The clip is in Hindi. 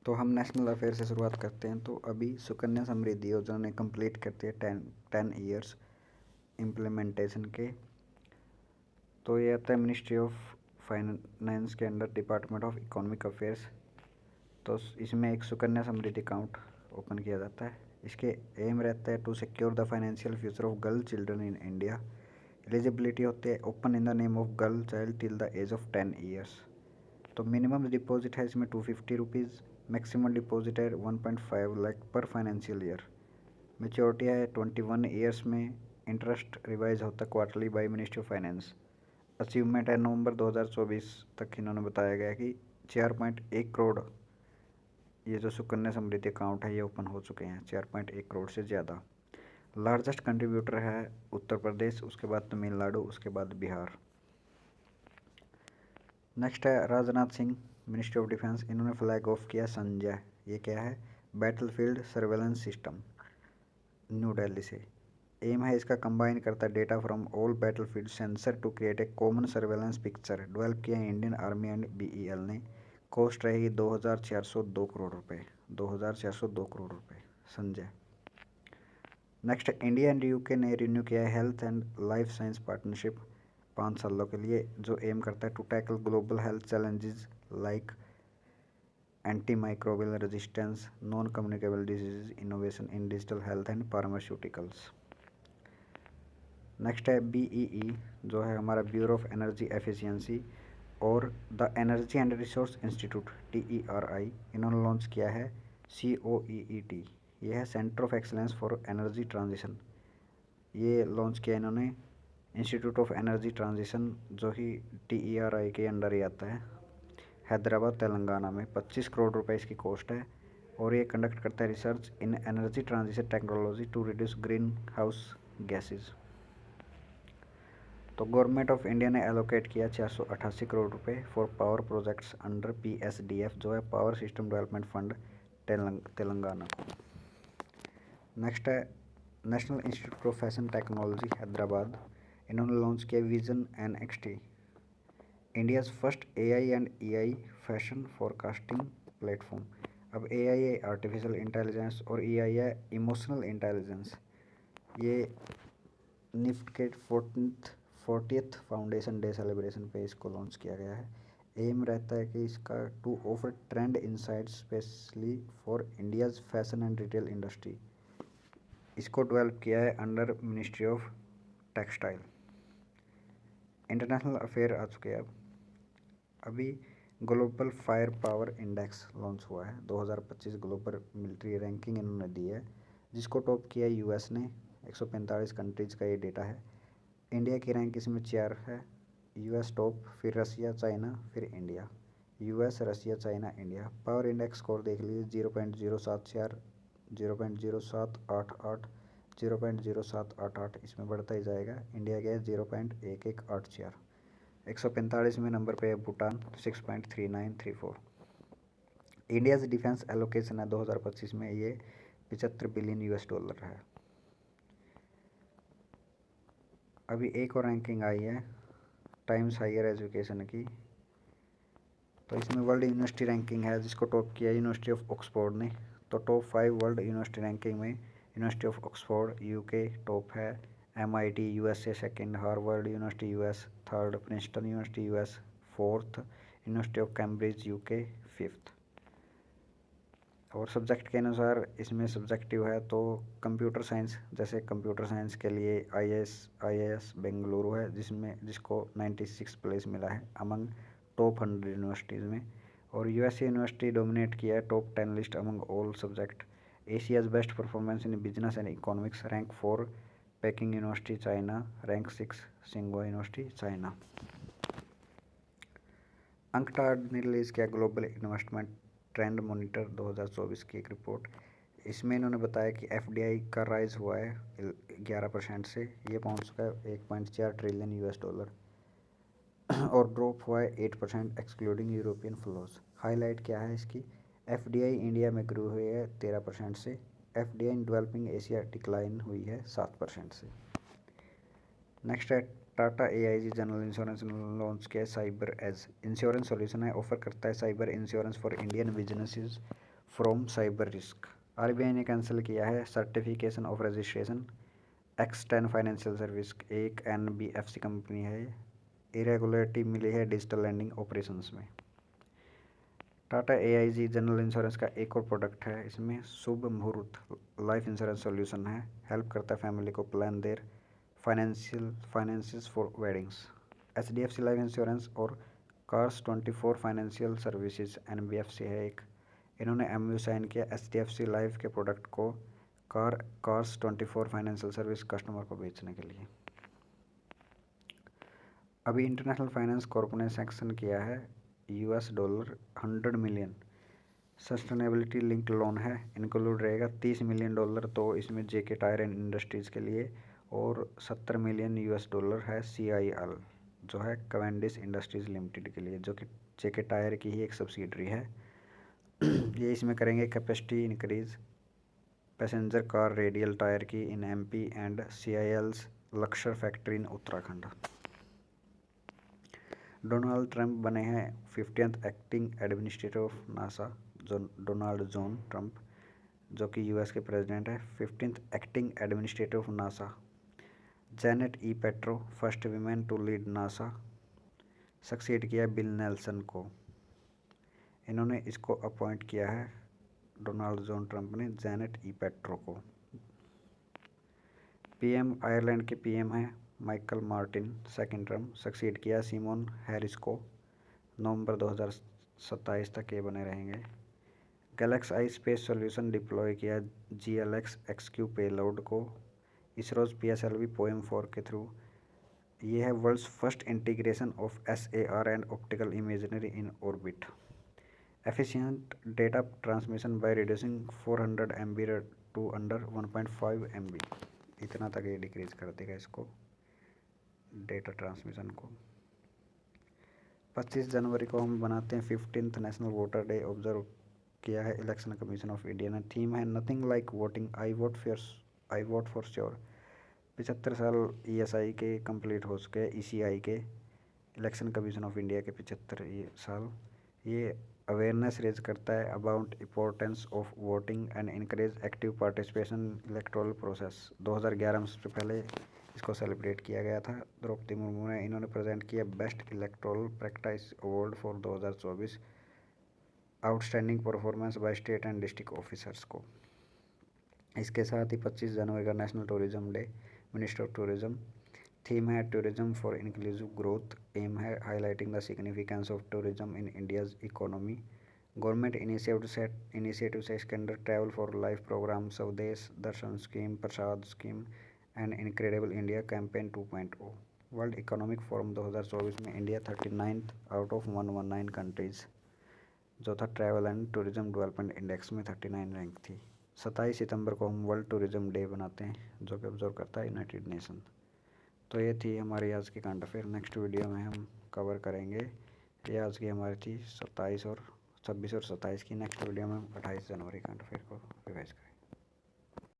तो हम नेशनल अफेयर से शुरुआत करते हैं। तो अभी सुकन्या समृद्धि योजना ने कंप्लीट करती है 10 ईयर्स इम्प्लीमेंटेशन के। तो ये आता है मिनिस्ट्री ऑफ फाइनेंस के under, department of economic affairs. तो इसमें एक सुकन्या समृद्धि अकाउंट ओपन किया जाता है। इसके एम रहता है to secure the financial future of girl children in India. Eligibility होती है open in the name of girl child till the age of 10 years. तो मिनिमम डिपॉजिट है इसमें 250 रुपीज़, मैक्सिमम डिपॉजिट है 1.5 लाख पर फाइनेंशियल ईयर। मेच्योरिटी है 21 ईयर्स में। इंटरेस्ट रिवाइज होता है quarterly by ministry of finance. Achievement है नवंबर 2024 तक इन्होंने बताया गया कि 4.1 करोड़ ये जो सुकन्या समृद्धि अकाउंट है ये ओपन हो चुके हैं, 4.1 करोड़ से ज़्यादा। लार्जेस्ट कंट्रीब्यूटर है उत्तर प्रदेश, उसके बाद तमिलनाडु, उसके बाद बिहार। नेक्स्ट है Rajnath Singh, ministry of defence. इन्होंने फ्लैग ऑफ किया संजय। ये क्या है? Battlefield surveillance system, new Delhi से। एम है इसका कंबाइन करता है data from all battlefield sensor to create a common surveillance picture. Develop किया है इंडियन आर्मी एंड बीईएल ने। कॉस्ट रहेगी 2402 करोड़ रुपए, 2402 करोड़ रुपए Sanjay. Next, India and UK ने रिन्यू किया है health and life science partnership 5 सालों के लिए, जो एम करता है to tackle global health challenges like anti microbial resistance, non communicable disease, innovation in digital health and pharmaceuticals. Next है बीईई, जो है हमारा ब्यूरो ऑफ एनर्जी एफिशिएंसी और the energy and resource institute TERI। इन्होंने लॉन्च किया है COEET। ये है centre of excellence for energy transition. ये लॉन्च किया इन्होंने इंस्टीट्यूट ऑफ एनर्जी ट्रांजिशन, जो ही TERI के अंडर ही आता है, हैदराबाद तेलंगाना में। 25 करोड़ रुपए इसकी कॉस्ट है और ये कंडक्ट करता है research in energy transition technology to reduce green house gases. तो गवर्नमेंट ऑफ इंडिया ने एलोकेट किया 488 करोड़ रुपए for power projects under PSDF, जो है power system development fund Telangana को। नेक्स्ट है national institute of fashion technology Hyderabad. इन्होंने लॉन्च किया vision NXT, India's first AI and EI fashion forecasting platform. अब AI है आर्टिफिशियल इंटेलिजेंस और EI है इमोशनल इंटेलिजेंस। ये निफ्ट के 40th फाउंडेशन डे सेलिब्रेशन पे इसको लॉन्च किया गया है। एम रहता है कि इसका to offer trend insight specially for India's fashion and retail industry. इसको डेवलप किया है under ministry of textile. International affair आ चुके हैं। अभी global fire power index launch हुआ है 2025 ग्लोबल मिलिट्री रैंकिंग इन्होंने दी है, जिसको टॉप किया US ने। 145 कंट्रीज़ का ये डेटा है। इंडिया की रैंक इसमें 4 है। US टॉप, फिर रसिया, चाइना, फिर India. US, Russia, China, India. Power index score देख लीजिए 0.074, 0.0788, 0.0788, इसमें बढ़ता ही जाएगा। इंडिया गया 0.1184। 145वें नंबर पे है भूटान 6.3934। इंडियाज़ डिफेंस एलोकेशन है 2025 में, ये 75 बिलियन US डॉलर है। अभी एक और रैंकिंग आई है टाइम्स हायर एजुकेशन की। तो इसमें वर्ल्ड यूनिवर्सिटी रैंकिंग है, जिसको टॉप किया यूनिवर्सिटी ऑफ ऑक्सफोर्ड ने। तो टॉप 5 वर्ल्ड यूनिवर्सिटी रैंकिंग में university of Oxford UK top है, MIT USA second, Harvard university US third, Princeton university US fourth, university of Cambridge UK fifth. और सब्जेक्ट के अनुसार इसमें सब्जेक्टिव है तो कंप्यूटर साइंस, जैसे कंप्यूटर साइंस के लिए IAS बेंगलुरु है, जिसको 96 प्लेस मिला है अमंग टॉप 100 यूनिवर्सिटीज़ में। और USA यूनिवर्सिटी डोमिनेट किया है top 10 list among all subject. Asia's best performance in business and economics, rank 4 Peking university China, rank 6 सिंगुआ यूनिवर्सिटी चाइना। अंकटाड ने रिलीज़ किया ग्लोबल इन्वेस्टमेंट ट्रेंड मॉनिटर 2024 की एक रिपोर्ट। इसमें इन्होंने बताया कि FDI का राइज हुआ है 11% से, ये पहुंच चुका है 1.4 ट्रिलियन US डॉलर, और ड्रॉप हुआ है 8% एक्सक्लूडिंग यूरोपियन फ्लोज। हाईलाइट क्या है इसकी? FDI इंडिया में ग्रो हुई है 13% से, FDI in developing Asia decline हुई है 7% से। नेक्स्ट है Tata AIG general insurance launch किया है साइबर एज इंश्योरेंस सॉल्यूशन है, ऑफर करता है cyber insurance for Indian businesses from cyber risk. RBI ने कैंसिल किया है certification of registration X10 financial service, एक NBFC कंपनी है। इरेगुलरिटी मिली है डिजिटल लैंडिंग ऑपरेशंस में। टाटा AIG जनरल इंश्योरेंस का एक और प्रोडक्ट है, इसमें Shubh Muhurat life insurance solution है, हेल्प करता है फैमिली को plan their finances for weddings. HDFC life insurance और Cars24 फाइनेंशियल सर्विसेज NBFC है एक, इन्होंने MOU साइन किया HDFC लाइफ के प्रोडक्ट को Cars24 फाइनेंशियल सर्विस कस्टमर को बेचने के लिए। अभी इंटरनेशनल फाइनेंस कॉर्पोरेशन ने सैंक्शन किया है $100 मिलियन सस्टेनेबिलिटी लिंक्ड लोन है, इंक्लूड रहेगा $30 मिलियन, तो इसमें JK टायर एंड इंडस्ट्रीज़ के लिए, और $70 मिलियन है CIL जो है कैवेंडिश इंडस्ट्रीज़ लिमिटेड के लिए, जो कि JK टायर की ही एक सब्सिडरी है। ये इसमें करेंगे capacity increase passenger car radial tyre की in MP and CIL's Laksar factory in Uttarakhand. Donald Trump बने हैं 50th acting administrator of NASA. Donald John Trump जो कि US के प्रेसिडेंट है, 50th acting administrator of NASA. Janet E Petro first women to lead NASA, succeed किया बिल नेल्सन को। इन्होंने इसको अपॉइंट किया है डोनाल्ड जॉन ट्रंप ने जैनेट E पेट्रो को। PM आयरलैंड के PM हैं Michael Martin, second term, succeed किया सिमोन हैरिस को। नवंबर 2027 तक ये बने रहेंगे। GalaxEye space solution deploy किया GLX XQ पेलोड को इसरोज PSLV POEM-4 के थ्रू। ये है world's first integration of SAR and optical imagery in orbit. Efficient data transmission by reducing 400 MB to under 1.5 MB, इतना तक ये डिक्रीज कर देगा इसको डेटा ट्रांसमिशन को। 25 जनवरी को हम बनाते हैं 15th national voter day, observe किया है इलेक्शन कमीशन ऑफ इंडिया ने। थीम है nothing like voting, I vote for sure. 75 साल ESI के कंप्लीट हो चुके हैं, ECI के, इलेक्शन कमीशन ऑफ इंडिया के 75 साल। ये अवेयरनेस रेज करता है about importance of voting and encourage active participation electoral process. 2011 में सबसे पहले इसको सेलिब्रेट किया गया था। द्रौपदी मुर्मू ने इन्होंने प्रेजेंट किया best electoral practice award for 2024 outstanding performance by state and district officers को। इसके साथ ही 25 जनवरी का national tourism day, minister of tourism. Theme है tourism for inclusive growth, aim है highlighting the significance of tourism in India's economy. Government initiative से इसके under travel for life program, Swadesh Darshan scheme, Prasad scheme and incredible India campaign 2.0। World economic forum 2024 में India 39th out of 119 countries जो था travel and tourism development index में 39 रैंक थी। 27 सितंबर को हम वर्ल्ड टूरिज्म डे बनाते हैं जो कि ऑब्जर्व करता है यूनाइटेड नेशन। तो ये थी हमारी आज की करंट अफेयर। नेक्स्ट वीडियो में हम कवर करेंगे, ये आज की हमारी थी 26 और 27 की। नेक्स्ट वीडियो में 28 जनवरी करंट अफेयर को रिवाइज करेंगे।